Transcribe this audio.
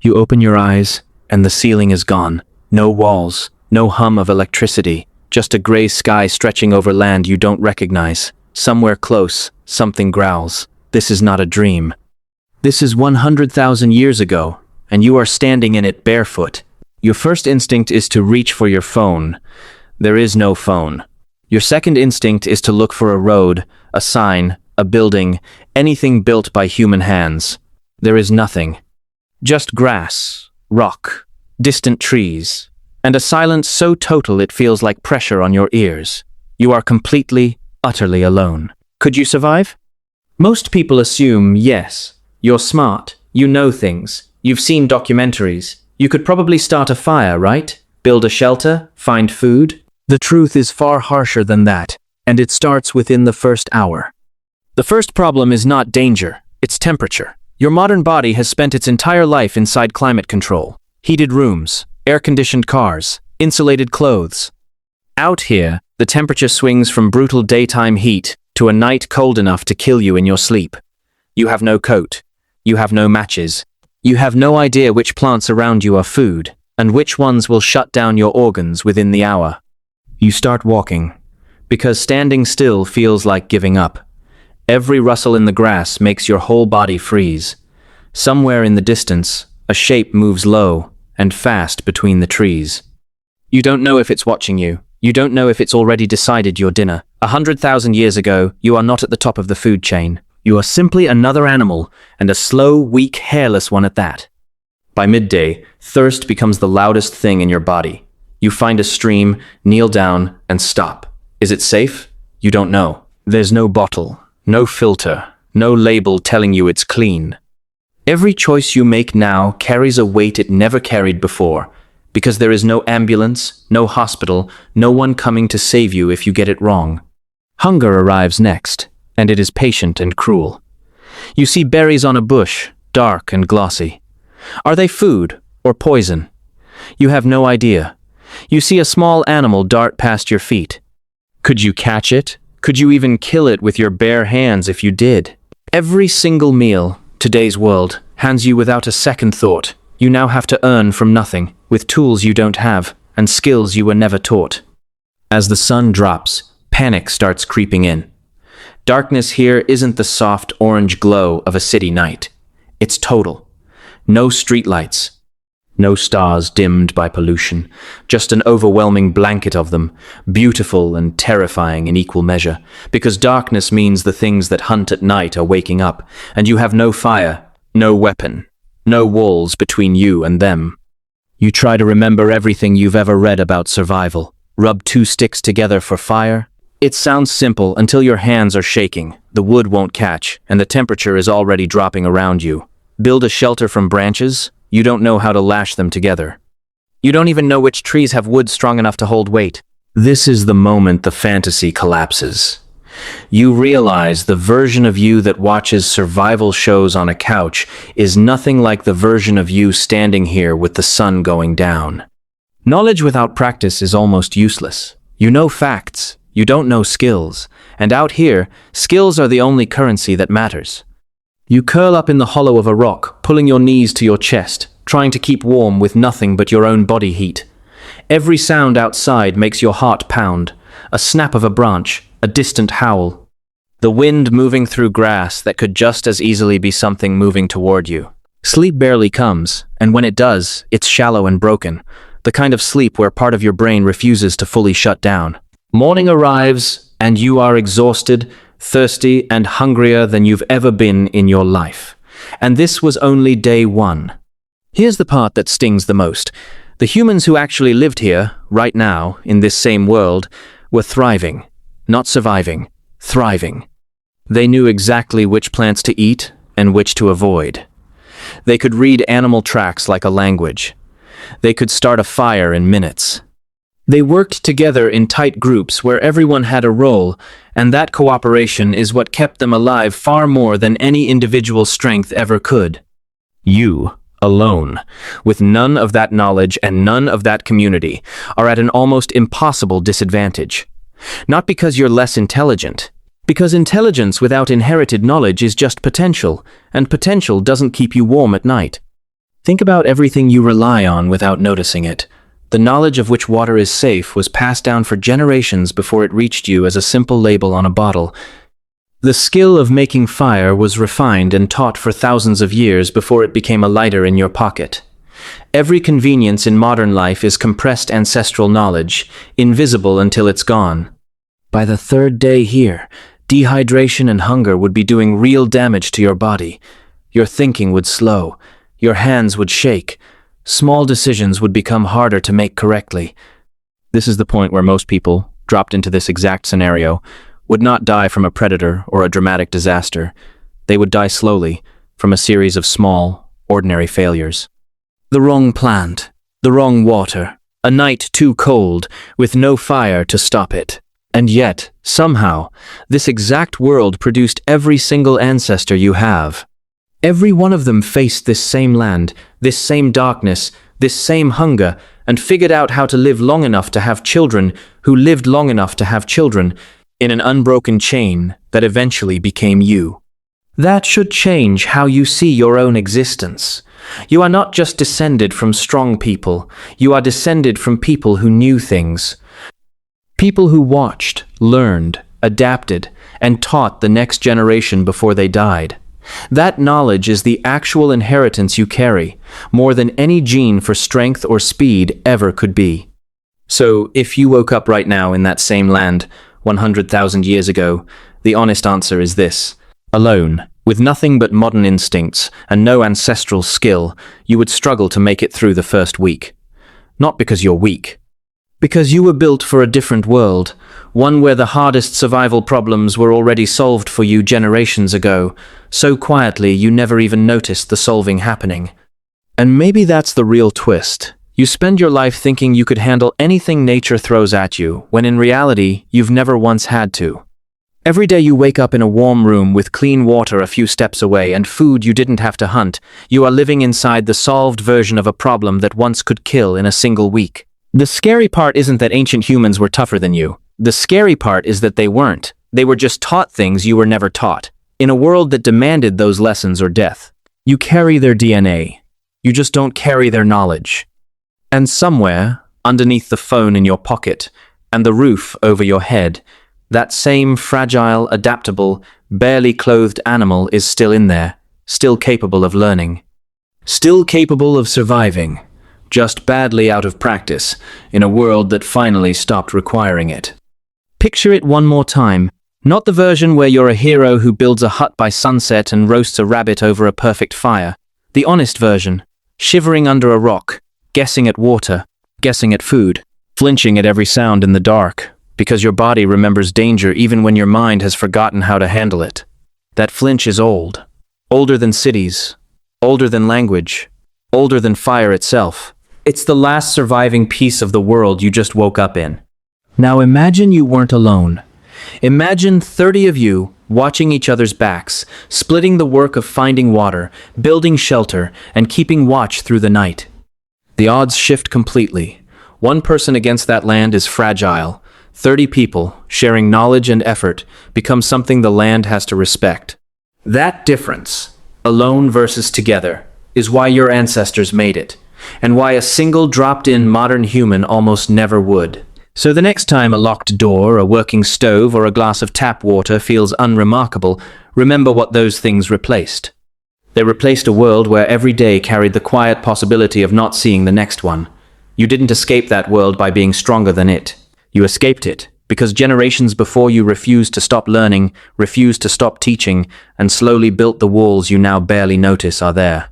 You open your eyes, and the ceiling is gone. No walls, no hum of electricity, just a gray sky stretching over land you don't recognize. Somewhere close, something growls. This is not a dream. This is 100,000 years ago, and you are standing in it barefoot. Your first instinct is to reach for your phone. There is no phone. Your second instinct is to look for a road, a sign, a building, anything built by human hands. There is nothing. Just grass, rock, distant trees, and a silence so total it feels like pressure on your ears. You are completely, utterly alone. Could you survive? Most people assume yes. You're smart. You know things. You've seen documentaries. You could probably start a fire, right? Build a shelter? Find food? The truth is far harsher than that, and it starts within the first hour. The first problem is not danger, it's temperature. Your modern body has spent its entire life inside climate control. Heated rooms, air-conditioned cars, insulated clothes. Out here, the temperature swings from brutal daytime heat to a night cold enough to kill you in your sleep. You have no coat. You have no matches. You have no idea which plants around you are food, and which ones will shut down your organs within the hour. You start walking, because standing still feels like giving up. Every rustle in the grass makes your whole body freeze. Somewhere in the distance, a shape moves low and fast between the trees. You don't know if it's watching you. You don't know if it's already decided your dinner. 100,000 years ago, you are not at the top of the food chain. You are simply another animal, and a slow, weak, hairless one at that. By midday, thirst becomes the loudest thing in your body. You find a stream, kneel down, and stop. Is it safe? You don't know. There's no bottle, no filter, no label telling you it's clean. Every choice you make now carries a weight it never carried before, because there is no ambulance, no hospital, no one coming to save you if you get it wrong. Hunger arrives next, and it is patient and cruel. You see berries on a bush, dark and glossy. Are they food or poison? You have no idea. You see a small animal dart past your feet. Could you catch it? Could you even kill it with your bare hands if you did? Every single meal, today's world, hands you without a second thought. You now have to earn from nothing, with tools you don't have, and skills you were never taught. As the sun drops, panic starts creeping in. Darkness here isn't the soft orange glow of a city night. It's total. No streetlights. No stars dimmed by pollution. Just an overwhelming blanket of them, beautiful and terrifying in equal measure. Because darkness means the things that hunt at night are waking up, and you have no fire, no weapon, no walls between you and them. You try to remember everything you've ever read about survival. Rub 2 sticks together for fire. It sounds simple until your hands are shaking, the wood won't catch, and the temperature is already dropping around you. Build a shelter from branches, you don't know how to lash them together. You don't even know which trees have wood strong enough to hold weight. This is the moment the fantasy collapses. You realize the version of you that watches survival shows on a couch is nothing like the version of you standing here with the sun going down. Knowledge without practice is almost useless. You know facts. You don't know skills, and out here, skills are the only currency that matters. You curl up in the hollow of a rock, pulling your knees to your chest, trying to keep warm with nothing but your own body heat. Every sound outside makes your heart pound, a snap of a branch, a distant howl. The wind moving through grass that could just as easily be something moving toward you. Sleep barely comes, and when it does, it's shallow and broken, the kind of sleep where part of your brain refuses to fully shut down. Morning arrives, and you are exhausted, thirsty, and hungrier than you've ever been in your life. And this was only day 1. Here's the part that stings the most. The humans who actually lived here, right now, in this same world, were thriving. Not surviving, thriving. They knew exactly which plants to eat and which to avoid. They could read animal tracks like a language. They could start a fire in minutes. They worked together in tight groups where everyone had a role, and that cooperation is what kept them alive far more than any individual strength ever could. You, alone, with none of that knowledge and none of that community, are at an almost impossible disadvantage. Not because you're less intelligent, because intelligence without inherited knowledge is just potential, and potential doesn't keep you warm at night. Think about everything you rely on without noticing it. The knowledge of which water is safe was passed down for generations before it reached you as a simple label on a bottle. The skill of making fire was refined and taught for thousands of years before it became a lighter in your pocket. Every convenience in modern life is compressed ancestral knowledge, invisible until it's gone. By the third day here, dehydration and hunger would be doing real damage to your body. Your thinking would slow. Your hands would shake. Small decisions would become harder to make correctly. This is the point where most people, dropped into this exact scenario, would not die from a predator or a dramatic disaster. They would die slowly, from a series of small, ordinary failures. The wrong plant, the wrong water, a night too cold, with no fire to stop it. And yet, somehow, this exact world produced every single ancestor you have. Every one of them faced this same land, this same darkness, this same hunger, and figured out how to live long enough to have children who lived long enough to have children in an unbroken chain that eventually became you. That should change how you see your own existence. You are not just descended from strong people, you are descended from people who knew things. People who watched, learned, adapted, and taught the next generation before they died. That knowledge is the actual inheritance you carry, more than any gene for strength or speed ever could be. So, if you woke up right now in that same land, 100,000 years ago, the honest answer is this. Alone, with nothing but modern instincts and no ancestral skill, you would struggle to make it through the first week. Not because you're weak. Because you were built for a different world, one where the hardest survival problems were already solved for you generations ago, so quietly you never even noticed the solving happening. And maybe that's the real twist. You spend your life thinking you could handle anything nature throws at you, when in reality, you've never once had to. Every day you wake up in a warm room with clean water a few steps away and food you didn't have to hunt, you are living inside the solved version of a problem that once could kill in a single week. The scary part isn't that ancient humans were tougher than you. The scary part is that they weren't. They were just taught things you were never taught. In a world that demanded those lessons or death. You carry their DNA. You just don't carry their knowledge. And somewhere, underneath the phone in your pocket, and the roof over your head, that same fragile, adaptable, barely clothed animal is still in there, still capable of learning. Still capable of surviving. Just badly out of practice, in a world that finally stopped requiring it. Picture it one more time. Not the version where you're a hero who builds a hut by sunset and roasts a rabbit over a perfect fire. The honest version. Shivering under a rock, guessing at water, guessing at food, flinching at every sound in the dark, because your body remembers danger even when your mind has forgotten how to handle it. That flinch is old. Older than cities. Older than language. Older than fire itself. It's the last surviving piece of the world you just woke up in. Now imagine you weren't alone. Imagine 30 of you watching each other's backs, splitting the work of finding water, building shelter, and keeping watch through the night. The odds shift completely. One person against that land is fragile. 30 people, sharing knowledge and effort, become something the land has to respect. That difference, alone versus together, is why your ancestors made it, and why a single dropped-in modern human almost never would. So the next time a locked door, a working stove, or a glass of tap water feels unremarkable, remember what those things replaced. They replaced a world where every day carried the quiet possibility of not seeing the next one. You didn't escape that world by being stronger than it. You escaped it because generations before you refused to stop learning, refused to stop teaching, and slowly built the walls you now barely notice are there.